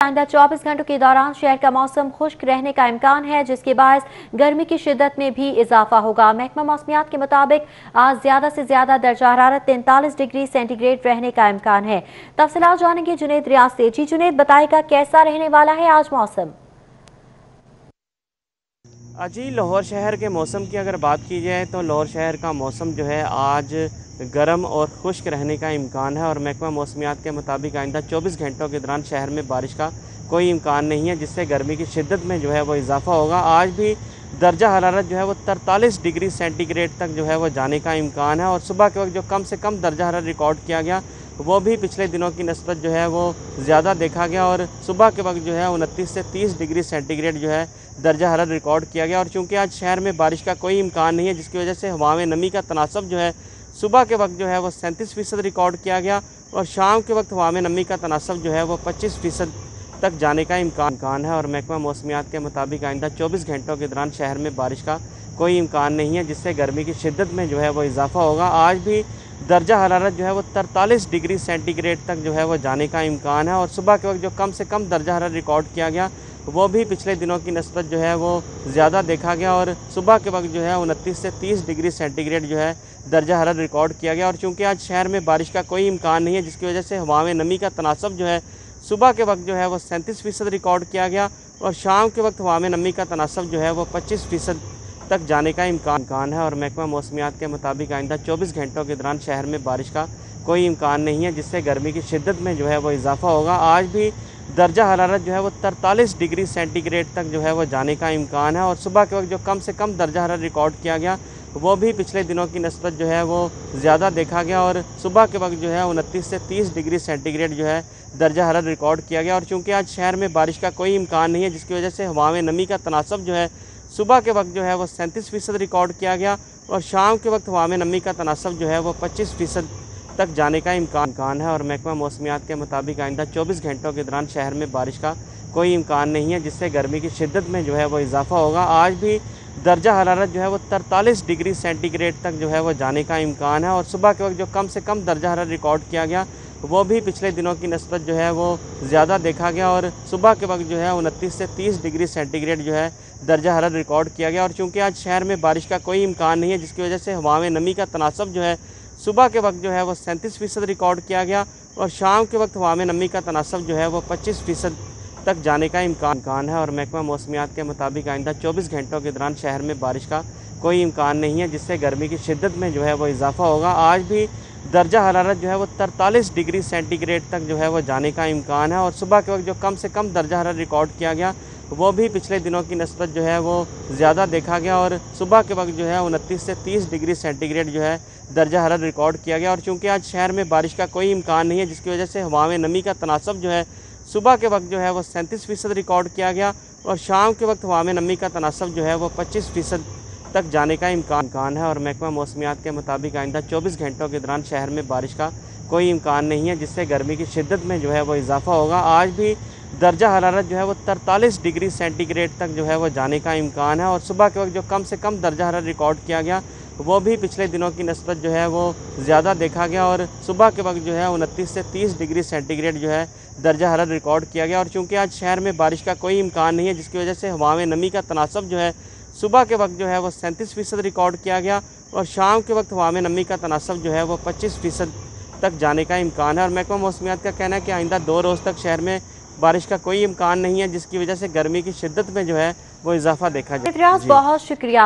आइंदा 24 घंटों के दौरान शहर का मौसम खुश्क रहने का इम्कान है, जिसके बायस गर्मी की शिद्दत में भी इजाफा होगा। महकमा मौसमियात के मुताबिक आज ज्यादा से ज्यादा दर्जा हरारत 43 डिग्री सेंटीग्रेड रहने का इम्कान है। तफसीलात जानेंगे जुनेद रियाज से। जी जुनेद, बताएगा कैसा रहने वाला है आज मौसम? जी, लाहौर शहर के मौसम की अगर बात की जाए तो लाहौर शहर का मौसम जो है आज गर्म और खुश्क रहने का इम्कान है और महकमा मौसमियात के मुताबिक आइंदा 24 घंटों के दौरान शहर में बारिश का कोई इम्कान नहीं है, जिससे गर्मी की शिद्दत में जो है वो इजाफा होगा। आज भी दर्जा हरारत जो है वो 43 डिग्री सेंटीग्रेड तक जो है वो जाने का इम्कान है और सुबह के वक्त जो कम से कम दर्जा हरारत रिकॉर्ड किया गया वो भी पिछले दिनों की नस्बत जो है वो ज़्यादा देखा गया और सुबह के वक्त जो है 29 से 30 डिग्री सेंटीग्रेड जो है दर्जा हरारत रिकॉर्ड किया गया। और चूँकि आज शहर में बारिश का कोई इम्कान नहीं है, जिसकी वजह से हवा में नमी का तनासब जो है सुबह के वक्त जो है वो 37% रिकॉर्ड किया गया और शाम के वक्त हवा में नमी का तनासब जो है वो 25% तक जाने का इम्कान है। और महकमा मौसमियात के मुताबिक आइंदा 24 घंटों के दौरान शहर में बारिश का कोई इम्कान नहीं है, जिससे गर्मी की शिद्दत में जो है वो इजाफा होगा। आज भी दर्जा हरारत जो है वो 43 डिग्री सेंटीग्रेड तक जो है वो जाने का इम्कान है और सुबह के वक्त जो कम से कम दर्जा हरारत रिकॉर्ड किया गया वो भी पिछले दिनों की नस्बत जो है वो ज़्यादा देखा गया और सुबह के वक्त जो है 29 से 30 डिग्री सेंटीग्रेड जो है दर्जा हरारत रिकॉर्ड किया गया। और चूँकि आज शहर में बारिश का कोई इम्कान नहीं है, जिसकी वजह से हवा में नमी का तनासब जो है सुबह के वक्त जो है वो 37% रिकॉर्ड किया गया और शाम के वक्त हवा में नमी का तनासब जो है वो 25% तक जाने का इम्कान है। और महकमा मौसमियात के मुताबिक आइंदा 24 घंटों के दौरान शहर में बारिश का कोई इम्कान नहीं है, जिससे गर्मी की शिद्दत में जो है वो इजाफा होगा। आज भी दर्जा हरारत जो है वो 43 डिग्री सेंटीग्रेड तक जो है वो जाने का इम्कान है और सुबह के वक्त जो कम से कम दर्जा हरारत रिकॉर्ड किया गया वो भी पिछले दिनों की नस्बत जो है वो ज़्यादा देखा गया और सुबह के वक्त जो है 29 से 30 डिग्री सेंटीग्रेड जो है दर्जा हरारत रिकॉर्ड किया गया। और चूँकि आज शहर में बारिश का कोई इम्कान नहीं है, जिसकी वजह से हवा में नमी का तनासब जो है सुबह के वक्त जो है वो 37% रिकॉर्ड किया गया और शाम के वक्त हवा में नमी का तनासब जो है वो 25% तक जाने का इम्कान है। और महकमा मौसमियात के मुताबिक आइंदा 24 घंटों के दौरान शहर में बारिश का कोई इम्कान नहीं है, जिससे गर्मी की शिद्दत में जो है वो इजाफा होगा। आज भी दर्जा हरारत जो है वो 43 डिग्री सेंटीग्रेड तक जो है वो जाने का इम्कान है और सुबह के वक्त जो कम से कम दर्जा हरारत रिकॉर्ड किया गया वो भी पिछले दिनों की नस्बत जो है वो ज़्यादा देखा गया और सुबह के वक्त जो है 29 से 30 डिग्री सेंटीग्रेड जो है दर्जा हरारत रिकॉर्ड किया गया। और चूँकि आज शहर में बारिश का कोई इम्कान नहीं है, जिसकी वजह से हवा में नमी का तनासब जो है सुबह के वक्त जो है वो 37% रिकॉर्ड किया गया और शाम के वक्त हवा में नमी का तनासब जो है वो 25% तक जाने का इम्कान है। और महकमा मौसमियात के मुताबिक आइंदा 24 घंटों के दौरान शहर में बारिश का कोई इम्कान नहीं है, जिससे गर्मी की शिद्दत में जो है वो इजाफा होगा। आज भी दर्जा हरारत जो है वो 43 डिग्री सेंटीग्रेड तक जो है वो जाने का इम्कान है और सुबह के वक्त जो कम से कम दर्जा हरारत रिकॉर्ड किया गया वो भी पिछले दिनों की नस्बत जो है वो ज़्यादा देखा गया और सुबह के वक्त जो है 29 से 30 डिग्री सेंटीग्रेड जो है दर्जा हरारत रिकॉर्ड किया गया। और चूँकि आज शहर में बारिश का कोई इम्कान नहीं है, जिसकी वजह से हवा में नमी का तनासब जो है सुबह के वक्त जो है वो 37% रिकॉर्ड किया गया और शाम के वक्त हवा में नमी का तनासब जो है वो 25% तक जाने का इम्कान है। और महकमा मौसमियात के मुताबिक आइंदा 24 घंटों के दौरान शहर में बारिश का कोई इम्कान नहीं है, जिससे गर्मी की शिद्दत में जो है वो इजाफा होगा। आज भी दर्जा हरारत जो है वो 43 डिग्री सेंटीग्रेड तक जो है वो जाने का इम्कान है और सुबह के वक्त जो कम से कम दर्जा हरारत रिकॉर्ड किया गया वो भी पिछले दिनों की नस्बत जो है वो ज़्यादा देखा गया और सुबह के वक्त जो है 29 से 30 डिग्री सेंटीग्रेड जो है दर्जा हरारत रिकॉर्ड किया गया। और चूँकि आज शहर में बारिश का कोई इम्कान नहीं है, जिसकी वजह से हवा में नमी का तनासब जो है सुबह के वक्त जो है वो 37% रिकॉर्ड किया गया और शाम के वक्त हवा में नमी का तनासब जो है वो 25% तक जाने का इम्कान है। और महकमा मौसमियात का कहना है कि आइंदा 2 रोज़ तक शहर में बारिश का कोई इम्कान नहीं है, जिसकी वजह से गर्मी की शिद्दत में जो है वो इजाफा देखा जाए। बहुत शुक्रिया।